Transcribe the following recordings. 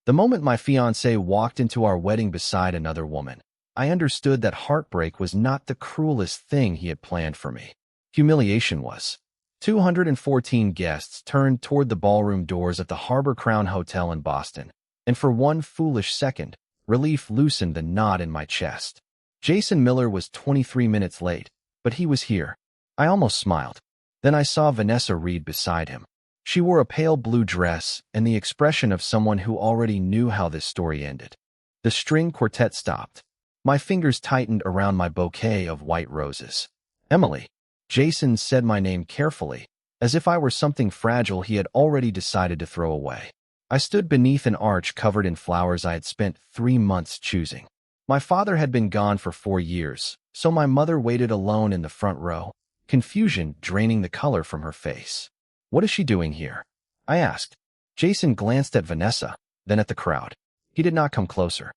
The moment my fiancé walked into our wedding beside another woman, I understood that heartbreak was not the cruelest thing he had planned for me. Humiliation was. 214 guests turned toward the ballroom doors at the Harbor Crown Hotel in Boston, and for one foolish second, relief loosened the knot in my chest. Jason Miller was 23 minutes late, but he was here. I almost smiled. Then I saw Vanessa Reed beside him. She wore a pale blue dress and the expression of someone who already knew how this story ended. The string quartet stopped. My fingers tightened around my bouquet of white roses. Emily. Jason said my name carefully, as if I were something fragile he had already decided to throw away. I stood beneath an arch covered in flowers I had spent 3 months choosing. My father had been gone for 4 years, so my mother waited alone in the front row, confusion draining the color from her face. What is she doing here? I asked. Jason glanced at Vanessa, then at the crowd. He did not come closer.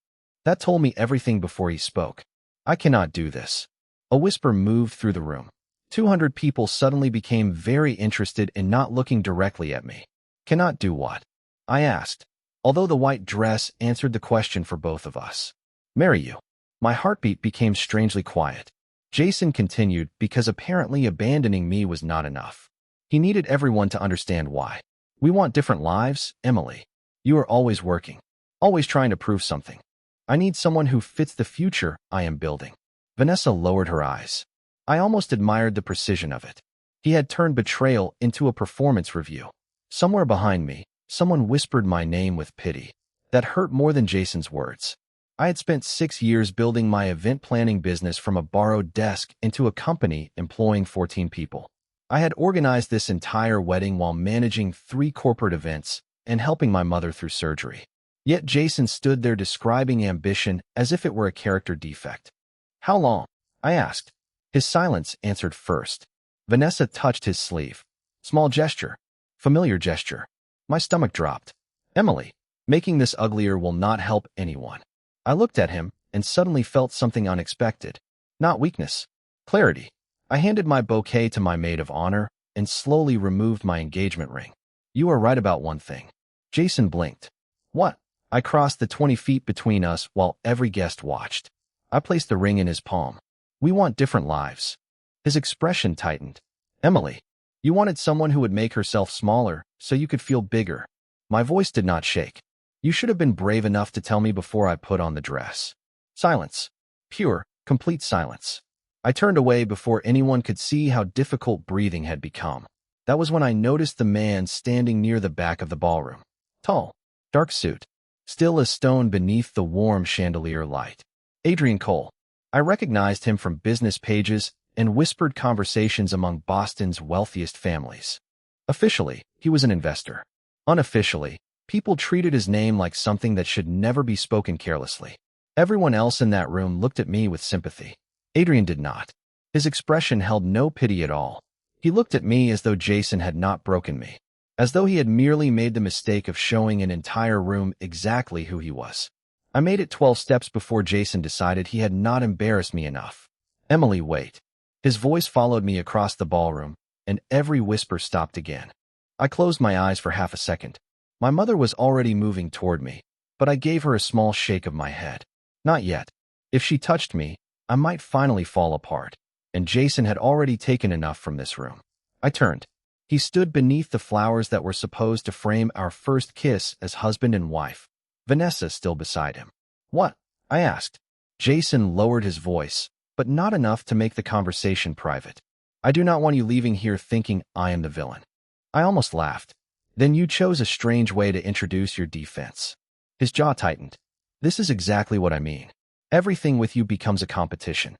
That told me everything before he spoke. I cannot do this. A whisper moved through the room. 200 people suddenly became very interested in not looking directly at me. Cannot do what? I asked, although the white dress answered the question for both of us. Marry you. My heartbeat became strangely quiet. Jason continued because apparently abandoning me was not enough. He needed everyone to understand why. We want different lives, Emily. You are always working, always trying to prove something. I need someone who fits the future I am building. Vanessa lowered her eyes. I almost admired the precision of it. He had turned betrayal into a performance review. Somewhere behind me, someone whispered my name with pity. That hurt more than Jason's words. I had spent 6 years building my event planning business from a borrowed desk into a company employing 14 people. I had organized this entire wedding while managing 3 corporate events and helping my mother through surgery. Yet Jason stood there describing ambition as if it were a character defect. How long? I asked. His silence answered first. Vanessa touched his sleeve. Small gesture. Familiar gesture. My stomach dropped. Emily, making this uglier will not help anyone. I looked at him and suddenly felt something unexpected. Not weakness. Clarity. I handed my bouquet to my maid of honor and slowly removed my engagement ring. You are right about one thing. Jason blinked. What? I crossed the 20 feet between us while every guest watched. I placed the ring in his palm. We want different lives. His expression tightened. Emily, you wanted someone who would make herself smaller so you could feel bigger. My voice did not shake. You should have been brave enough to tell me before I put on the dress. Silence. Pure, complete silence. I turned away before anyone could see how difficult breathing had become. That was when I noticed the man standing near the back of the ballroom. Tall, dark suit, still as stone beneath the warm chandelier light. Adrian Cole. I recognized him from business pages and whispered conversations among Boston's wealthiest families. Officially, he was an investor. Unofficially, people treated his name like something that should never be spoken carelessly. Everyone else in that room looked at me with sympathy. Adrian did not. His expression held no pity at all. He looked at me as though Jason had not broken me, as though he had merely made the mistake of showing an entire room exactly who he was. I made it 12 steps before Jason decided he had not embarrassed me enough. Emily, wait. His voice followed me across the ballroom, and every whisper stopped again. I closed my eyes for half a second. My mother was already moving toward me, but I gave her a small shake of my head. Not yet. If she touched me, I might finally fall apart, and Jason had already taken enough from this room. I turned. He stood beneath the flowers that were supposed to frame our first kiss as husband and wife. Vanessa still beside him. What? I asked. Jason lowered his voice, but not enough to make the conversation private. I do not want you leaving here thinking I am the villain. I almost laughed. Then you chose a strange way to introduce your defense. His jaw tightened. This is exactly what I mean. Everything with you becomes a competition.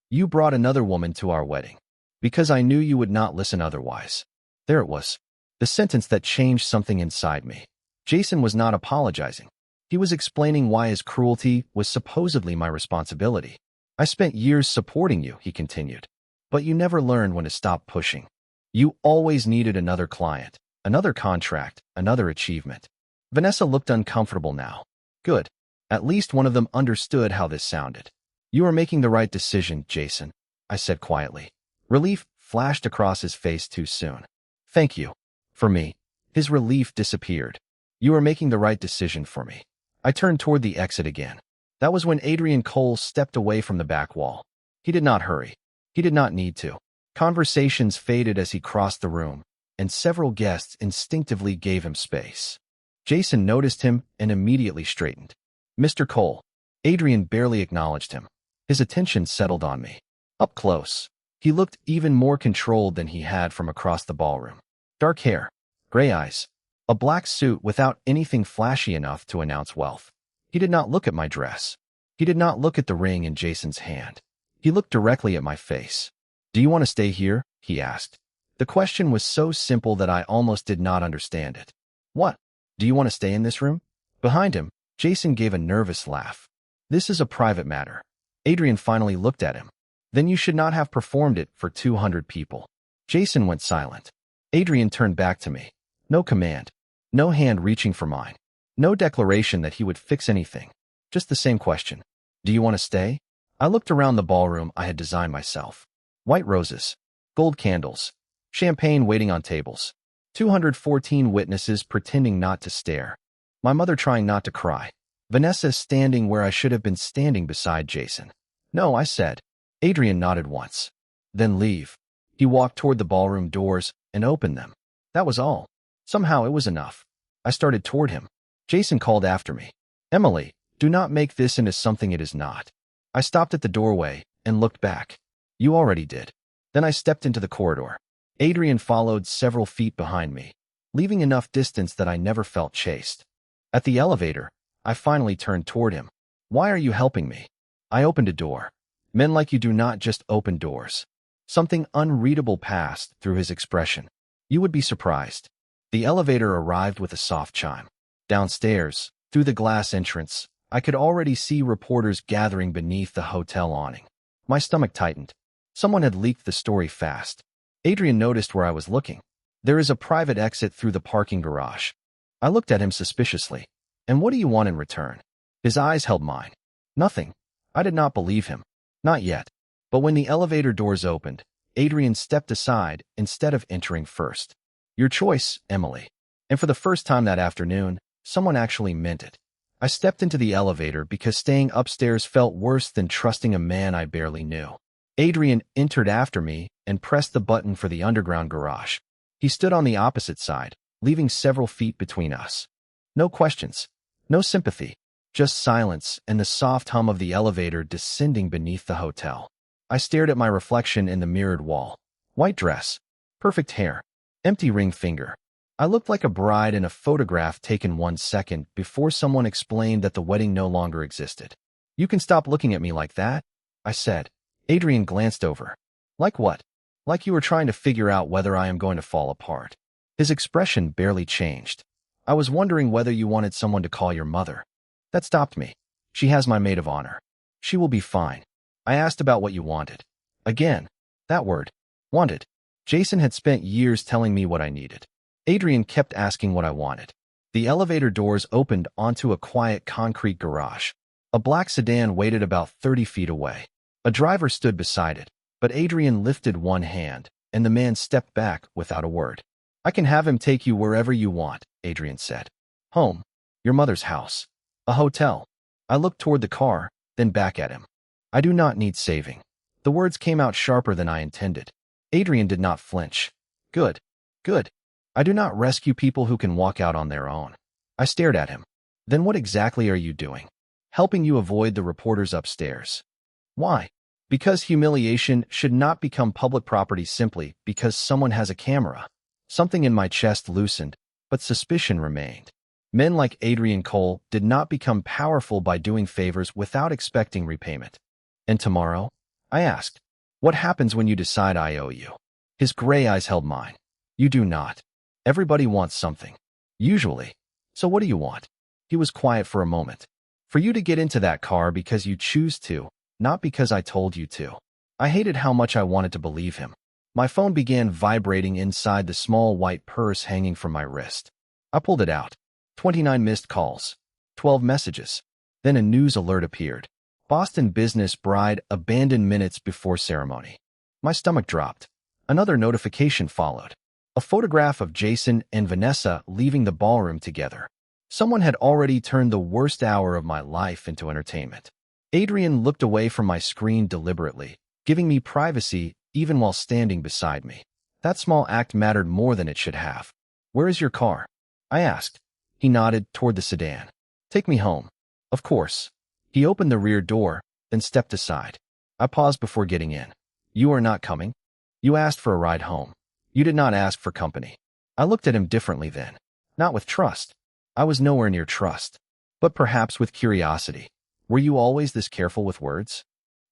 You brought another woman to our wedding, because I knew you would not listen otherwise. There it was. The sentence that changed something inside me. Jason was not apologizing. He was explaining why his cruelty was supposedly my responsibility. I spent years supporting you, he continued, but you never learned when to stop pushing. You always needed another client, another contract, another achievement. Vanessa looked uncomfortable now. Good. At least one of them understood how this sounded. You are making the right decision, Jason, I said quietly. Relief flashed across his face too soon. Thank you. For me, his relief disappeared. You are making the right decision for me. I turned toward the exit again. That was when Adrian Cole stepped away from the back wall. He did not hurry. He did not need to. Conversations faded as he crossed the room, and several guests instinctively gave him space. Jason noticed him and immediately straightened. "Mr. Cole." Adrian barely acknowledged him. His attention settled on me. Up close, he looked even more controlled than he had from across the ballroom. Dark hair, gray eyes, a black suit without anything flashy enough to announce wealth. He did not look at my dress. He did not look at the ring in Jason's hand. He looked directly at my face. "Do you want to stay here?" he asked. The question was so simple that I almost did not understand it. "What? Do you want to stay in this room?" Behind him, Jason gave a nervous laugh. "This is a private matter." Adrian finally looked at him. "Then you should not have performed it for 200 people. Jason went silent. Adrian turned back to me. No command. No hand reaching for mine. No declaration that he would fix anything. Just the same question. "Do you want to stay?" I looked around the ballroom I had designed myself. White roses, gold candles, champagne waiting on tables, 214 witnesses pretending not to stare, my mother trying not to cry, Vanessa standing where I should have been standing beside Jason. "No," I said. Adrian nodded once. "Then leave." He walked toward the ballroom doors and opened them. That was all. Somehow it was enough. I started toward him. Jason called after me. "Emily, do not make this into something it is not." I stopped at the doorway and looked back. "You already did." Then I stepped into the corridor. Adrian followed several feet behind me, leaving enough distance that I never felt chased. At the elevator, I finally turned toward him. "Why are you helping me?" I opened a door. Men like you do not just open doors. Something unreadable passed through his expression. You would be surprised. The elevator arrived with a soft chime. Downstairs, through the glass entrance, I could already see reporters gathering beneath the hotel awning. My stomach tightened. Someone had leaked the story fast. Adrian noticed where I was looking. "There is a private exit through the parking garage." I looked at him suspiciously. "And what do you want in return?" His eyes held mine. "Nothing." I did not believe him. Not yet. But when the elevator doors opened, Adrian stepped aside instead of entering first. "Your choice, Emily." And for the first time that afternoon, someone actually meant it. I stepped into the elevator because staying upstairs felt worse than trusting a man I barely knew. Adrian entered after me and pressed the button for the underground garage. He stood on the opposite side, leaving several feet between us. No questions, no sympathy, just silence and the soft hum of the elevator descending beneath the hotel. I stared at my reflection in the mirrored wall. White dress, perfect hair, empty ring finger. I looked like a bride in a photograph taken 1 second before someone explained that the wedding no longer existed. "You can stop looking at me like that," I said. Adrian glanced over. "Like what?" "Like you were trying to figure out whether I am going to fall apart." His expression barely changed. "I was wondering whether you wanted someone to call your mother." That stopped me. "She has my maid of honor. She will be fine." I asked about what you wanted. Again, that word, wanted. Jason had spent years telling me what I needed. Adrian kept asking what I wanted. The elevator doors opened onto a quiet concrete garage. A black sedan waited about 30 feet away. A driver stood beside it, but Adrian lifted one hand, and the man stepped back without a word. "I can have him take you wherever you want," Adrian said. "Home. Your mother's house. A hotel." I looked toward the car, then back at him. "I do not need saving." The words came out sharper than I intended. Adrian did not flinch. "Good. Good. I do not rescue people who can walk out on their own." I stared at him. "Then what exactly are you doing?" "Helping you avoid the reporters upstairs." "Why?" "Because humiliation should not become public property simply because someone has a camera." Something in my chest loosened, but suspicion remained. Men like Adrian Cole did not become powerful by doing favors without expecting repayment. "And tomorrow?" I asked. "What happens when you decide I owe you?" His gray eyes held mine. "You do not. Everybody wants something. Usually. So what do you want?" He was quiet for a moment. "For you to get into that car because you choose to, not because I told you to." I hated how much I wanted to believe him. My phone began vibrating inside the small white purse hanging from my wrist. I pulled it out. 29 missed calls. 12 messages. Then a news alert appeared. Boston business bride abandoned minutes before ceremony. My stomach dropped. Another notification followed. A photograph of Jason and Vanessa leaving the ballroom together. Someone had already turned the worst hour of my life into entertainment. Adrian looked away from my screen deliberately, giving me privacy even while standing beside me. That small act mattered more than it should have. "Where is your car?" I asked. He nodded toward the sedan. "Take me home." "Of course." He opened the rear door, then stepped aside. I paused before getting in. "You are not coming? You asked for a ride home. You did not ask for company." I looked at him differently then. Not with trust. I was nowhere near trust. But perhaps with curiosity. "Were you always this careful with words?"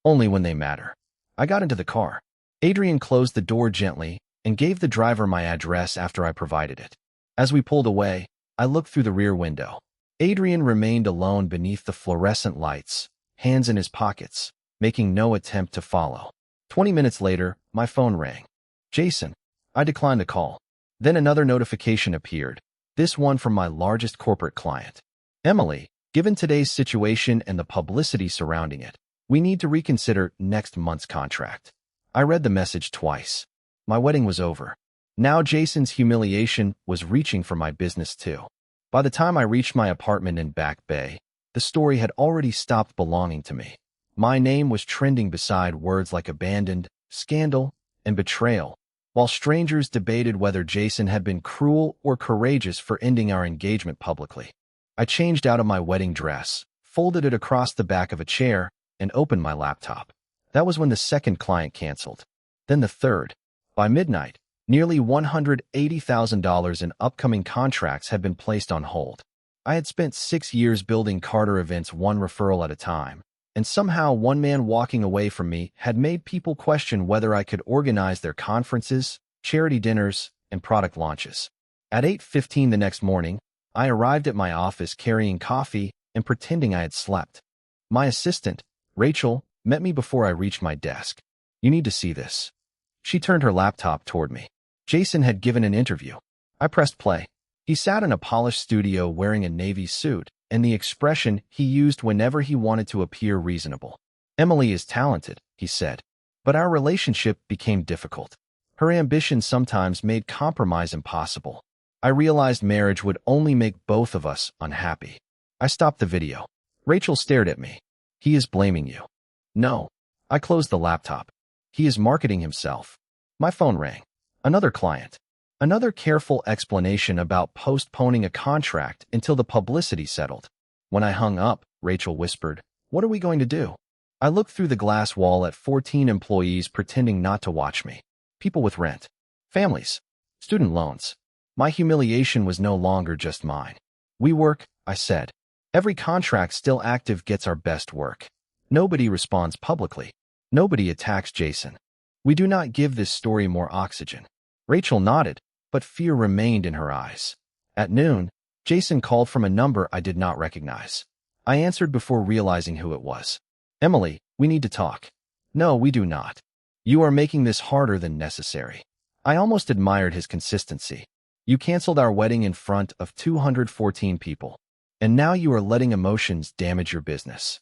"Only when they matter." I got into the car. Adrian closed the door gently and gave the driver my address after I provided it. As we pulled away, I looked through the rear window. Adrian remained alone beneath the fluorescent lights, hands in his pockets, making no attempt to follow. 20 minutes later, my phone rang. "Jason." I declined the call. Then another notification appeared, this one from my largest corporate client. "Emily, given today's situation and the publicity surrounding it, we need to reconsider next month's contract." I read the message twice. My wedding was over. Now Jason's humiliation was reaching for my business too. By the time I reached my apartment in Back Bay, the story had already stopped belonging to me. My name was trending beside words like abandoned, scandal, and betrayal, while strangers debated whether Jason had been cruel or courageous for ending our engagement publicly. I changed out of my wedding dress, folded it across the back of a chair, and opened my laptop. That was when the second client canceled. Then the third. By midnight, nearly $180,000 in upcoming contracts had been placed on hold. I had spent 6 years building Carter events one referral at a time, and somehow one man walking away from me had made people question whether I could organize their conferences, charity dinners, and product launches. At 8:15 the next morning, I arrived at my office carrying coffee and pretending I had slept. My assistant, Rachel, met me before I reached my desk. "You need to see this." She turned her laptop toward me. Jason had given an interview. I pressed play. He sat in a polished studio wearing a navy suit and the expression he used whenever he wanted to appear reasonable. "Emily is talented," he said, "but our relationship became difficult. Her ambition sometimes made compromise impossible. I realized marriage would only make both of us unhappy." I stopped the video. Rachel stared at me. "He is blaming you." "No." I closed the laptop. "He is marketing himself." My phone rang. Another client. Another careful explanation about postponing a contract until the publicity settled. When I hung up, Rachel whispered, "What are we going to do?" I looked through the glass wall at 14 employees pretending not to watch me. People with rent. Families. Student loans. My humiliation was no longer just mine. "We work," I said. "Every contract still active gets our best work. Nobody responds publicly. Nobody attacks Jason. We do not give this story more oxygen." Rachel nodded, but fear remained in her eyes. At noon, Jason called from a number I did not recognize. I answered before realizing who it was. "Emily, we need to talk." "No, we do not. You are making this harder than necessary." I almost admired his consistency. "You canceled our wedding in front of 214 people. And now you are letting emotions damage your business."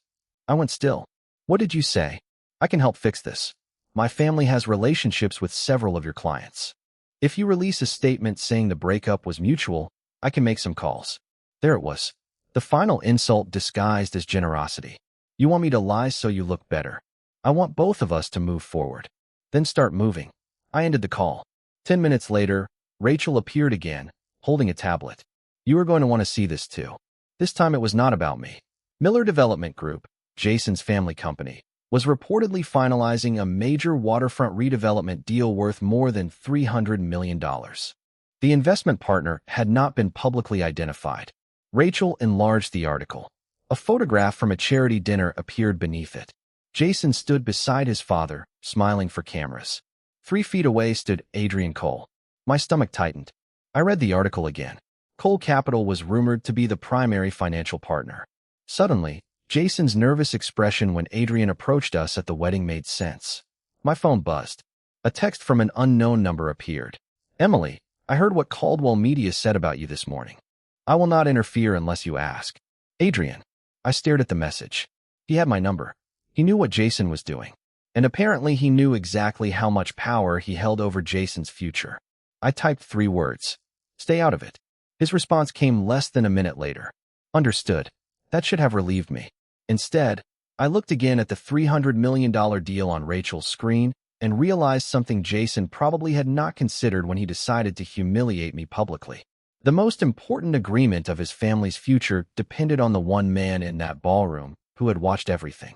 I went still. "What did you say?" "I can help fix this. My family has relationships with several of your clients. If you release a statement saying the breakup was mutual, I can make some calls." There it was. The final insult disguised as generosity. "You want me to lie so you look better. I want both of us to move forward. Then start moving." I ended the call. 10 minutes later, Rachel appeared again, holding a tablet. "You are going to want to see this too." This time it was not about me. Miller Development Group, Jason's family company, was reportedly finalizing a major waterfront redevelopment deal worth more than $300 million. The investment partner had not been publicly identified. Rachel enlarged the article. A photograph from a charity dinner appeared beneath it. Jason stood beside his father, smiling for cameras. 3 feet away stood Adrian Cole. My stomach tightened. I read the article again. Cole Capital was rumored to be the primary financial partner. Suddenly, Jason's nervous expression when Adrian approached us at the wedding made sense. My phone buzzed. A text from an unknown number appeared. "Emily, I heard what Caldwell Media said about you this morning. I will not interfere unless you ask. Adrian." I stared at the message. He had my number. He knew what Jason was doing. And apparently he knew exactly how much power he held over Jason's future. I typed 3 words. "Stay out of it." His response came less than a minute later. Understood. That should have relieved me. Instead, I looked again at the $300 million deal on Rachel's screen and realized something Jason probably had not considered when he decided to humiliate me publicly. The most important agreement of his family's future depended on the one man in that ballroom who had watched everything.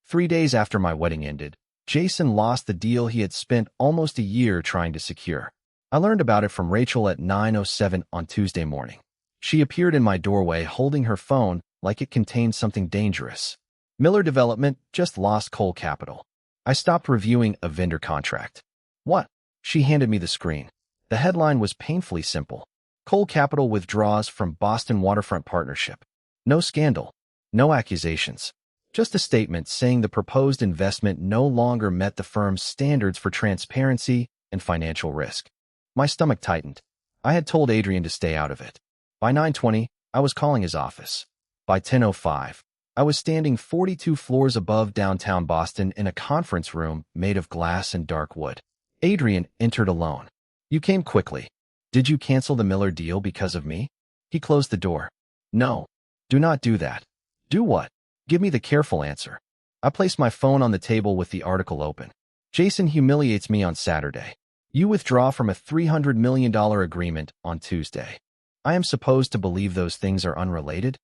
3 days after my wedding ended, Jason lost the deal he had spent almost a year trying to secure. I learned about it from Rachel at 9:07 on Tuesday morning. She appeared in my doorway holding her phone like it contained something dangerous. Miller Development just lost Cole Capital. I stopped reviewing a vendor contract. What? She handed me the screen. The headline was painfully simple. Cole Capital withdraws from Boston Waterfront Partnership. No scandal. No accusations. Just a statement saying the proposed investment no longer met the firm's standards for transparency and financial risk. My stomach tightened. I had told Adrian to stay out of it. By 9:20, I was calling his office. By 10:05, I was standing 42 floors above downtown Boston in a conference room made of glass and dark wood. Adrian entered alone. You came quickly. Did you cancel the Miller deal because of me? He closed the door. No. Do not do that. Do what? Give me the careful answer. I placed my phone on the table with the article open. Jason humiliates me on Saturday. You withdraw from a $300 million agreement on Tuesday. I am supposed to believe those things are unrelated?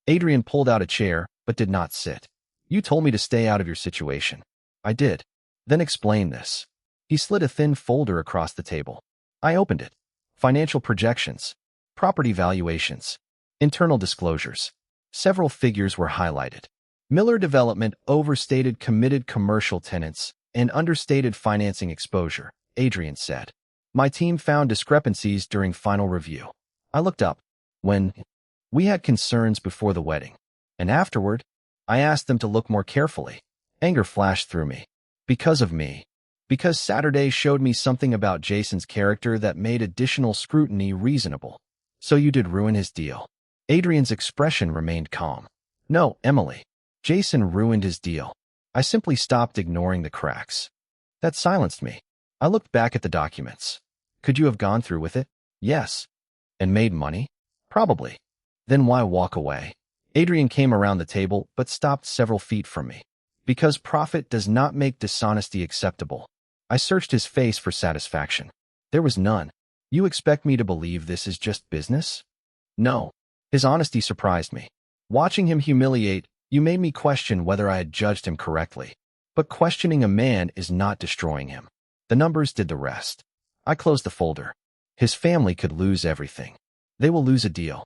Adrian pulled out a chair, but did not sit. You told me to stay out of your situation. I did. Then explain this. He slid a thin folder across the table. I opened it. Financial projections. Property valuations. Internal disclosures. Several figures were highlighted. Miller Development overstated committed commercial tenants and understated financing exposure, Adrian said. My team found discrepancies during final review. I looked up. We had concerns before the wedding. And afterward, I asked them to look more carefully. Anger flashed through me. Because of me. Because Saturday showed me something about Jason's character that made additional scrutiny reasonable. So you did ruin his deal. Adrian's expression remained calm. No, Emily. Jason ruined his deal. I simply stopped ignoring the cracks. That silenced me. I looked back at the documents. Could you have gone through with it? Yes. And made money? Probably. Then why walk away? Adrian came around the table but stopped several feet from me. Because profit does not make dishonesty acceptable. I searched his face for satisfaction. There was none. You expect me to believe this is just business? No. His honesty surprised me. Watching him humiliate, you made me question whether I had judged him correctly. But questioning a man is not destroying him. The numbers did the rest. I closed the folder. His family could lose everything. They will lose a deal.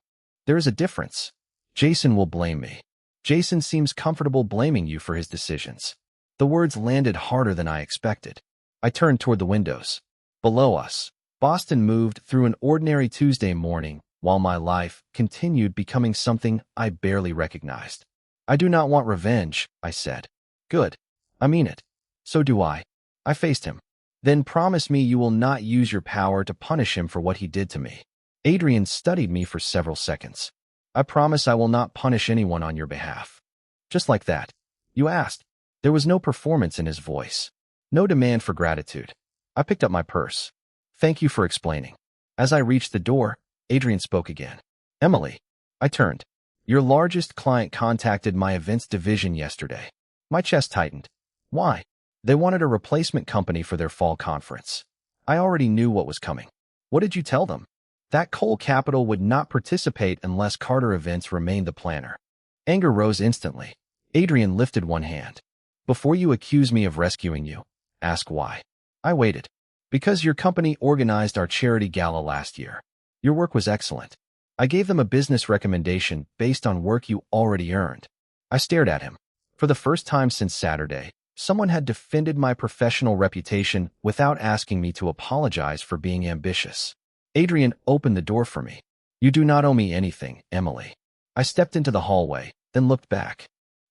There is a difference. Jason will blame me. Jason seems comfortable blaming you for his decisions. The words landed harder than I expected. I turned toward the windows. Below us, Boston moved through an ordinary Tuesday morning while my life continued becoming something I barely recognized. I do not want revenge, I said. Good. I mean it. So do I. I faced him. Then promise me you will not use your power to punish him for what he did to me. Adrian studied me for several seconds. I promise I will not punish anyone on your behalf. Just like that. You asked. There was no performance in his voice. No demand for gratitude. I picked up my purse. Thank you for explaining. As I reached the door, Adrian spoke again. Emily. I turned. Your largest client contacted my events division yesterday. My chest tightened. Why? They wanted a replacement company for their fall conference. I already knew what was coming. What did you tell them? That Cole Capital would not participate unless Carter Events remained the planner. Anger rose instantly. Adrian lifted one hand. Before you accuse me of rescuing you, ask why. I waited. Because your company organized our charity gala last year. Your work was excellent. I gave them a business recommendation based on work you already earned. I stared at him. For the first time since Saturday, someone had defended my professional reputation without asking me to apologize for being ambitious. Adrian opened the door for me. You do not owe me anything, Emily. I stepped into the hallway, then looked back.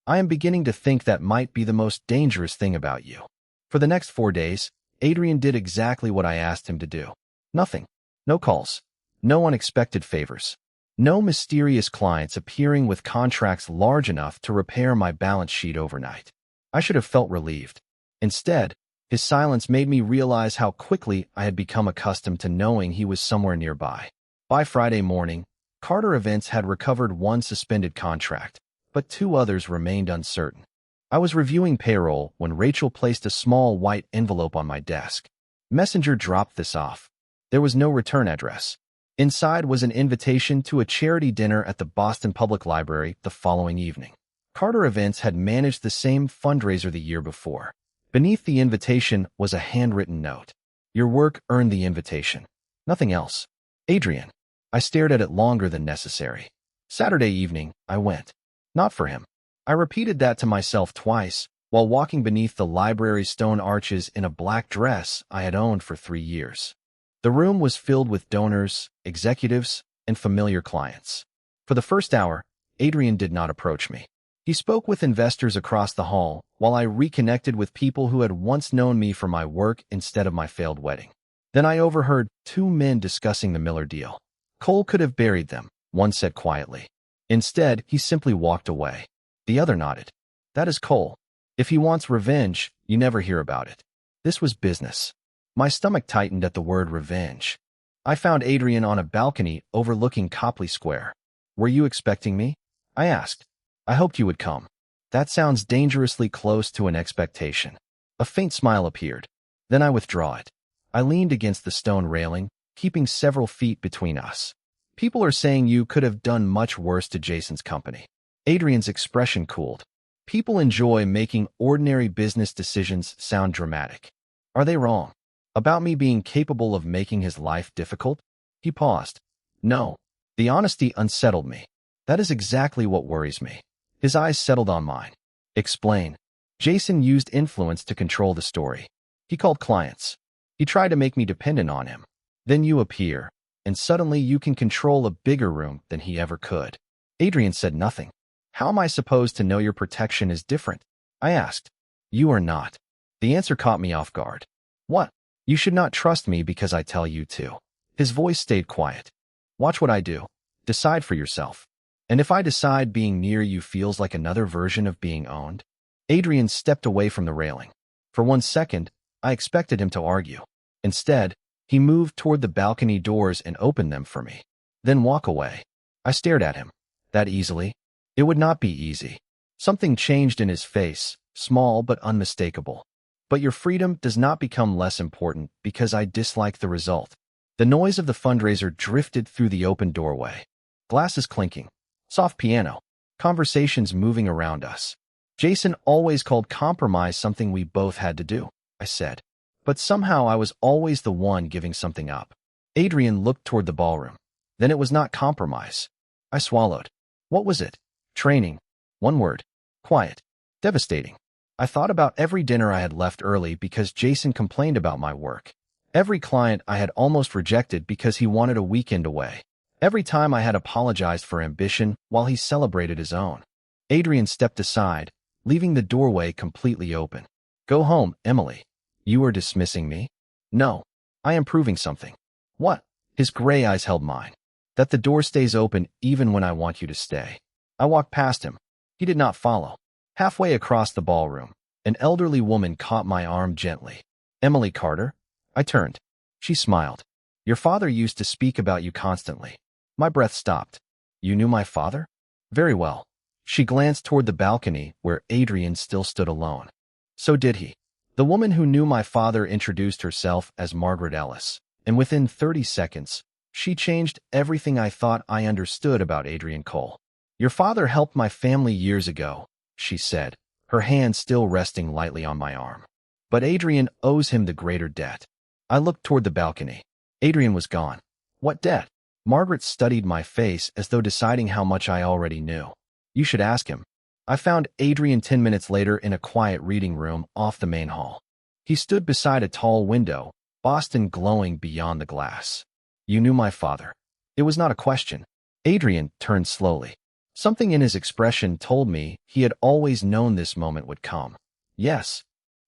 I am beginning to think that might be the most dangerous thing about you. For the next 4 days, Adrian did exactly what I asked him to do. Nothing. No calls. No unexpected favors. No mysterious clients appearing with contracts large enough to repair my balance sheet overnight. I should have felt relieved. Instead, his silence made me realize how quickly I had become accustomed to knowing he was somewhere nearby. By Friday morning, Carter Events had recovered one suspended contract, but two others remained uncertain. I was reviewing payroll when Rachel placed a small white envelope on my desk. Messenger dropped this off. There was no return address. Inside was an invitation to a charity dinner at the Boston Public Library the following evening. Carter Events had managed the same fundraiser the year before. Beneath the invitation was a handwritten note. Your work earned the invitation. Nothing else. Adrian. I stared at it longer than necessary. Saturday evening, I went. Not for him. I repeated that to myself twice, while walking beneath the library's stone arches in a black dress I had owned for 3 years. The room was filled with donors, executives, and familiar clients. For the first hour, Adrian did not approach me. He spoke with investors across the hall, while I reconnected with people who had once known me for my work instead of my failed wedding. Then I overheard 2 men discussing the Miller deal. Cole could have buried them, one said quietly. Instead, he simply walked away. The other nodded. That is Cole. If he wants revenge, you never hear about it. This was business. My stomach tightened at the word revenge. I found Adrian on a balcony overlooking Copley Square. Were you expecting me? I asked. I hoped you would come. That sounds dangerously close to an expectation. A faint smile appeared. Then I withdraw it. I leaned against the stone railing, keeping several feet between us. People are saying you could have done much worse to Jason's company. Adrian's expression cooled. People enjoy making ordinary business decisions sound dramatic. Are they wrong? About me being capable of making his life difficult? He paused. No. The honesty unsettled me. That is exactly what worries me. His eyes settled on mine. Explain. Jason used influence to control the story. He called clients. He tried to make me dependent on him. Then you appear, and suddenly you can control a bigger room than he ever could. Adrian said nothing. How am I supposed to know your protection is different? I asked. You are not. The answer caught me off guard. What? You should not trust me because I tell you to. His voice stayed quiet. Watch what I do. Decide for yourself. And if I decide being near you feels like another version of being owned? Adrian stepped away from the railing. For 1 second, I expected him to argue. Instead, he moved toward the balcony doors and opened them for me. Then walk away. I stared at him. That easily? It would not be easy. Something changed in his face, small but unmistakable. But your freedom does not become less important because I dislike the result. The noise of the fundraiser drifted through the open doorway. Glasses clinking. Soft piano. Conversations moving around us. Jason always called compromise something we both had to do, I said. But somehow I was always the one giving something up. Adrian looked toward the ballroom. Then it was not compromise. I swallowed. What was it? Training. One word. Quiet. Devastating. I thought about every dinner I had left early because Jason complained about my work. Every client I had almost rejected because he wanted a weekend away. Every time I had apologized for ambition while he celebrated his own. Adrian stepped aside, leaving the doorway completely open. Go home, Emily. You are dismissing me? No. I am proving something. What? His gray eyes held mine. That the door stays open even when I want you to stay. I walked past him. He did not follow. Halfway across the ballroom, an elderly woman caught my arm gently. Emily Carter? I turned. She smiled. Your father used to speak about you constantly. My breath stopped. You knew my father? Very well. She glanced toward the balcony where Adrian still stood alone. So did he. The woman who knew my father introduced herself as Margaret Ellis, and within 30 seconds, she changed everything I thought I understood about Adrian Cole. Your father helped my family years ago, she said, her hand still resting lightly on my arm. But Adrian owes him the greater debt. I looked toward the balcony. Adrian was gone. What debt? Margaret studied my face as though deciding how much I already knew. You should ask him. I found Adrian 10 minutes later in a quiet reading room off the main hall. He stood beside a tall window, Boston glowing beyond the glass. You knew my father. It was not a question. Adrian turned slowly. Something in his expression told me he had always known this moment would come. Yes.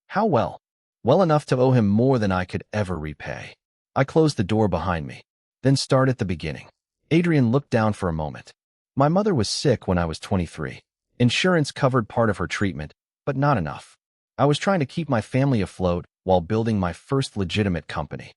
How well? Well enough to owe him more than I could ever repay. I closed the door behind me. Then start at the beginning. Adrian looked down for a moment. My mother was sick when I was 23. Insurance covered part of her treatment, but not enough. I was trying to keep my family afloat while building my first legitimate company.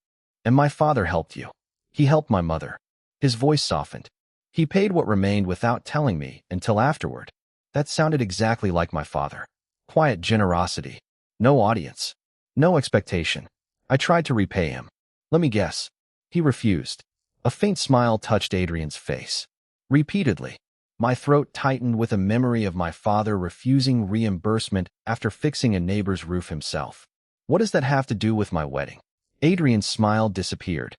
And my father helped you. He helped my mother. His voice softened. He paid what remained without telling me until afterward. That sounded exactly like my father. Quiet generosity. No audience. No expectation. I tried to repay him. Let me guess. He refused. A faint smile touched Adrian's face. Repeatedly. My throat tightened with a memory of my father refusing reimbursement after fixing a neighbor's roof himself. What does that have to do with my wedding? Adrian's smile disappeared.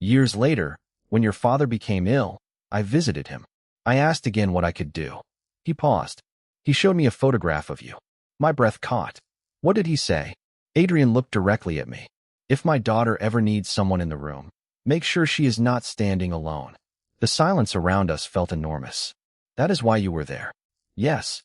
Years later, when your father became ill, I visited him. I asked again what I could do. He paused. He showed me a photograph of you. My breath caught. What did he say? Adrian looked directly at me. If my daughter ever needs someone in the room, make sure she is not standing alone. The silence around us felt enormous. That is why you were there. Yes.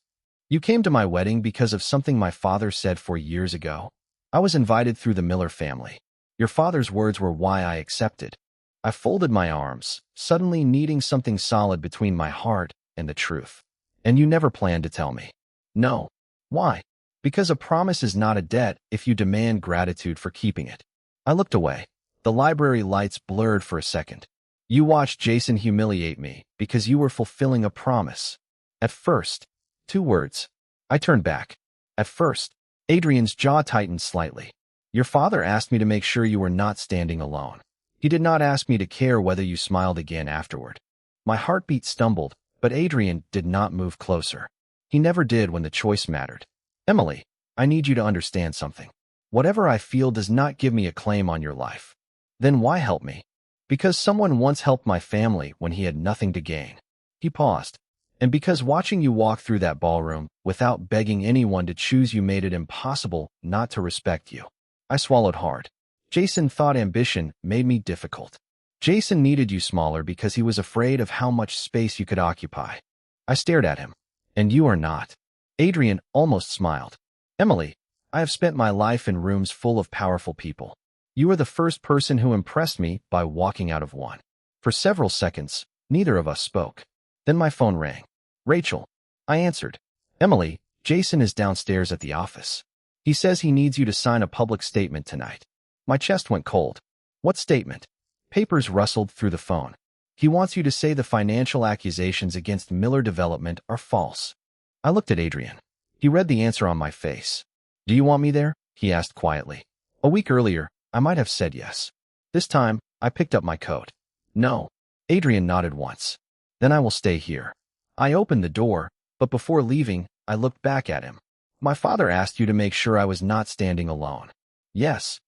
You came to my wedding because of something my father said 4 years ago. I was invited through the Miller family. Your father's words were why I accepted. I folded my arms, suddenly needing something solid between my heart and the truth. And you never planned to tell me. No. Why? Because a promise is not a debt if you demand gratitude for keeping it. I looked away. The library lights blurred for a second. You watched Jason humiliate me because you were fulfilling a promise. At first. 2 words. I turned back. At first. Adrian's jaw tightened slightly. Your father asked me to make sure you were not standing alone. He did not ask me to care whether you smiled again afterward. My heartbeat stumbled, but Adrian did not move closer. He never did when the choice mattered. Emily, I need you to understand something. Whatever I feel does not give me a claim on your life. Then why help me? Because someone once helped my family when he had nothing to gain. He paused. And because watching you walk through that ballroom without begging anyone to choose you made it impossible not to respect you. I swallowed hard. Jason thought ambition made me difficult. Jason needed you smaller because he was afraid of how much space you could occupy. I stared at him. And you are not. Adrian almost smiled. Emily, I have spent my life in rooms full of powerful people. You are the first person who impressed me by walking out of one. For several seconds, neither of us spoke. Then my phone rang. Rachel. I answered. Emily, Jason is downstairs at the office. He says he needs you to sign a public statement tonight. My chest went cold. What statement? Papers rustled through the phone. He wants you to say the financial accusations against Miller Development are false. I looked at Adrian. He read the answer on my face. Do you want me there? He asked quietly. A week earlier, I might have said yes. This time, I picked up my coat. No. Adrian nodded once. Then I will stay here. I opened the door, but before leaving, I looked back at him. My father asked you to make sure I was not standing alone. Yes.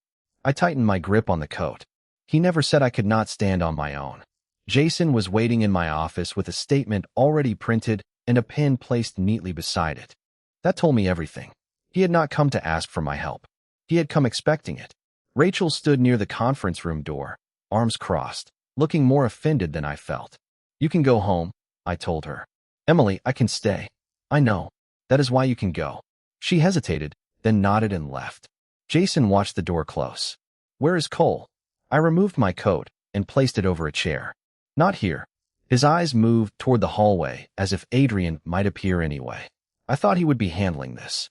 I tightened my grip on the coat. He never said I could not stand on my own. Jason was waiting in my office with a statement already printed and a pen placed neatly beside it. That told me everything. He had not come to ask for my help. He had come expecting it. Rachel stood near the conference room door, arms crossed, looking more offended than I felt. You can go home, I told her. Emily, I can stay. I know. That is why you can go. She hesitated, then nodded and left. Jason watched the door close. Where is Cole? I removed my coat and placed it over a chair. Not here. His eyes moved toward the hallway as if Adrian might appear anyway. I thought he would be handling this.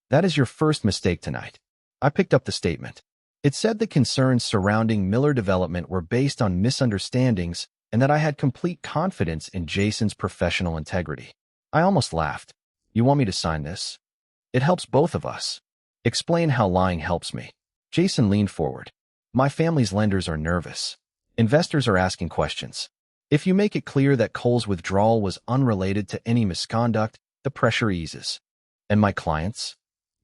That is your first mistake tonight. I picked up the statement. It said the concerns surrounding Miller Development were based on misunderstandings and that I had complete confidence in Jason's professional integrity. I almost laughed. You want me to sign this? It helps both of us. Explain how lying helps me. Jason leaned forward. My family's lenders are nervous. Investors are asking questions. If you make it clear that Cole's withdrawal was unrelated to any misconduct, the pressure eases. And my clients?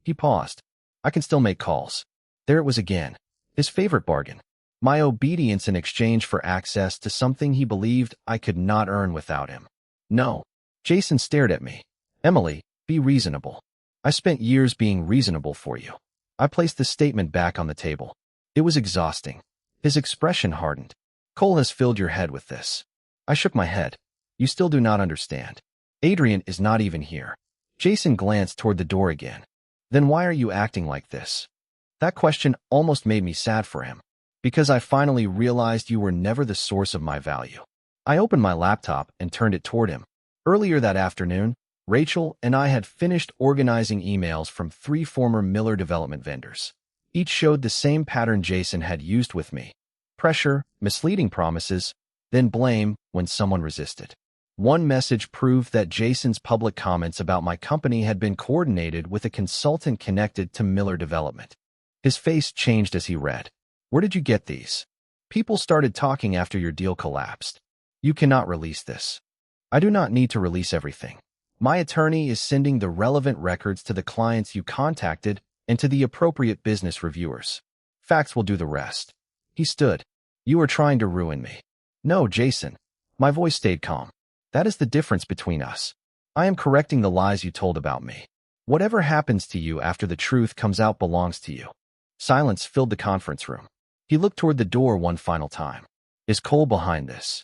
He paused. I can still make calls. There it was again. His favorite bargain. My obedience in exchange for access to something he believed I could not earn without him. No. Jason stared at me. Emily, be reasonable. I spent years being reasonable for you. I placed the statement back on the table. It was exhausting. His expression hardened. Cole has filled your head with this. I shook my head. You still do not understand. Adrian is not even here. Jason glanced toward the door again. Then why are you acting like this? That question almost made me sad for him. Because I finally realized you were never the source of my value. I opened my laptop and turned it toward him. Earlier that afternoon, Rachel and I had finished organizing emails from 3 former Miller Development vendors. Each showed the same pattern Jason had used with me. Pressure, misleading promises, then blame when someone resisted. One message proved that Jason's public comments about my company had been coordinated with a consultant connected to Miller Development. His face changed as he read. Where did you get these? People started talking after your deal collapsed. You cannot release this. I do not need to release everything. My attorney is sending the relevant records to the clients you contacted and to the appropriate business reviewers. Facts will do the rest. He stood. You are trying to ruin me. No, Jason. My voice stayed calm. That is the difference between us. I am correcting the lies you told about me. Whatever happens to you after the truth comes out belongs to you. Silence filled the conference room. He looked toward the door one final time. Is Cole behind this?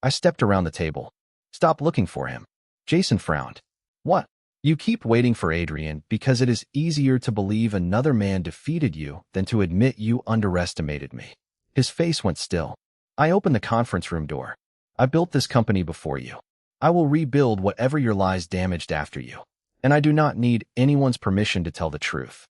I stepped around the table. Stop looking for him. Jason frowned. What? You keep waiting for Adrian because it is easier to believe another man defeated you than to admit you underestimated me. His face went still. I opened the conference room door. I built this company before you. I will rebuild whatever your lies damaged after you. And I do not need anyone's permission to tell the truth.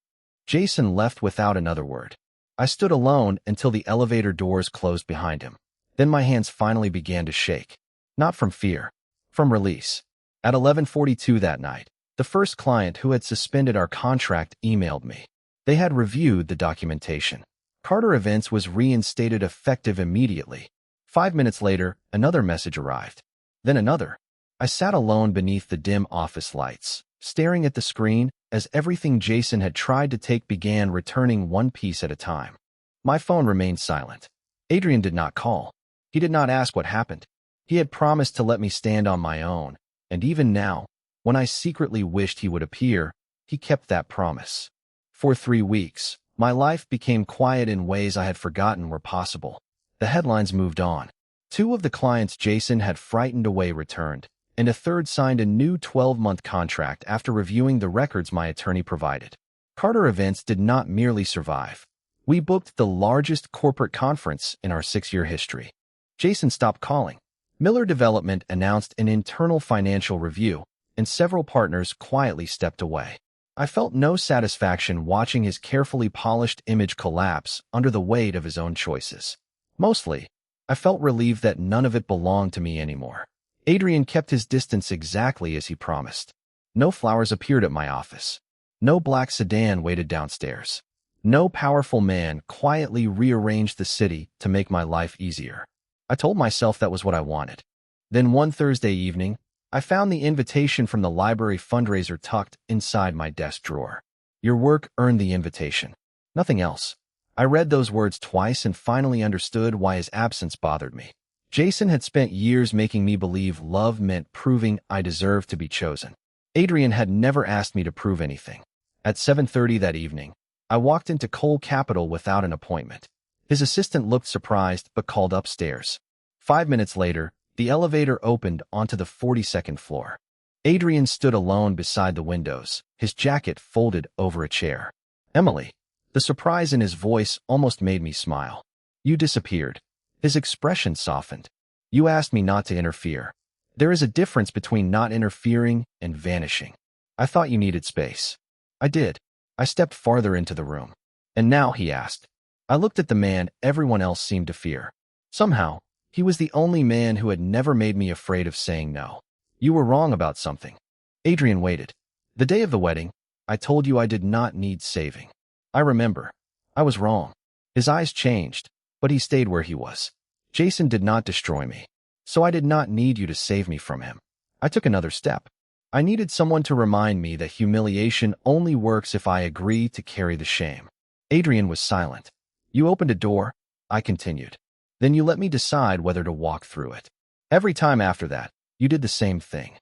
Jason left without another word. I stood alone until the elevator doors closed behind him. Then my hands finally began to shake. Not from fear, from release. At 11:42 that night, the first client who had suspended our contract emailed me. They had reviewed the documentation. Carter Events was reinstated effective immediately. 5 minutes later, another message arrived. Then another. I sat alone beneath the dim office lights, staring at the screen as everything Jason had tried to take began returning one piece at a time. My phone remained silent. Adrian did not call. He did not ask what happened. He had promised to let me stand on my own, and even now, when I secretly wished he would appear, he kept that promise. For 3 weeks, my life became quiet in ways I had forgotten were possible. The headlines moved on. 2 of the clients Jason had frightened away returned, and a third signed a new 12-month contract after reviewing the records my attorney provided. Carter Events did not merely survive. We booked the largest corporate conference in our 6-year history. Jason stopped calling. Miller Development announced an internal financial review, and several partners quietly stepped away. I felt no satisfaction watching his carefully polished image collapse under the weight of his own choices. Mostly, I felt relieved that none of it belonged to me anymore. Adrian kept his distance exactly as he promised. No flowers appeared at my office. No black sedan waited downstairs. No powerful man quietly rearranged the city to make my life easier. I told myself that was what I wanted. Then one Thursday evening, I found the invitation from the library fundraiser tucked inside my desk drawer. Your work earned the invitation. Nothing else. I read those words twice and finally understood why his absence bothered me. Jason had spent years making me believe love meant proving I deserved to be chosen. Adrian had never asked me to prove anything. At 7:30 that evening, I walked into Cole Capital without an appointment. His assistant looked surprised but called upstairs. 5 minutes later, the elevator opened onto the 42nd floor. Adrian stood alone beside the windows, his jacket folded over a chair. Emily. The surprise in his voice almost made me smile. You disappeared. His expression softened. You asked me not to interfere. There is a difference between not interfering and vanishing. I thought you needed space. I did. I stepped farther into the room. And now, he asked. I looked at the man everyone else seemed to fear. Somehow, he was the only man who had never made me afraid of saying no. You were wrong about something. Adrian waited. The day of the wedding, I told you I did not need saving. I remember. I was wrong. His eyes changed, but he stayed where he was. Jason did not destroy me, so I did not need you to save me from him. I took another step. I needed someone to remind me that humiliation only works if I agree to carry the shame. Adrian was silent. You opened a door, I continued. Then you let me decide whether to walk through it. Every time after that, you did the same thing.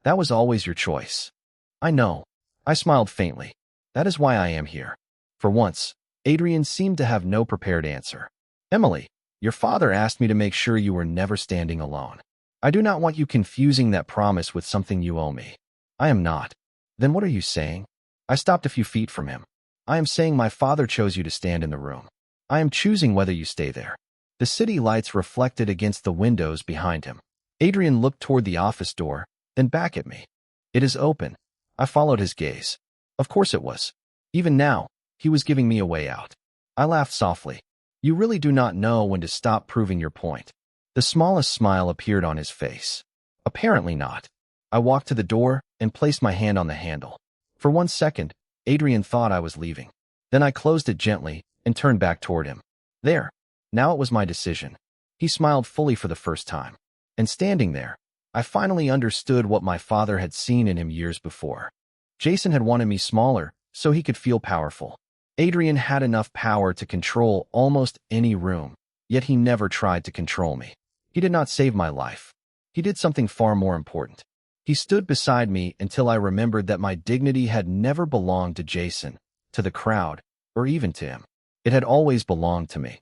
That was always your choice. I know. I smiled faintly. That is why I am here. For once, Adrian seemed to have no prepared answer. Emily, your father asked me to make sure you were never standing alone. I do not want you confusing that promise with something you owe me. I am not. Then what are you saying? I stopped a few feet from him. I am saying my father chose you to stand in the room. I am choosing whether you stay there. The city lights reflected against the windows behind him. Adrian looked toward the office door, then back at me. It is open. I followed his gaze. Of course it was. Even now, he was giving me a way out. I laughed softly. You really do not know when to stop proving your point. The smallest smile appeared on his face. Apparently not. I walked to the door and placed my hand on the handle. For 1 second, Adrian thought I was leaving. Then I closed it gently and turned back toward him. There. Now it was my decision. He smiled fully for the first time. And standing there, I finally understood what my father had seen in him years before. Jason had wanted me smaller so he could feel powerful. Adrian had enough power to control almost any room, yet he never tried to control me. He did not save my life. He did something far more important. He stood beside me until I remembered that my dignity had never belonged to Jason, to the crowd, or even to him. It had always belonged to me.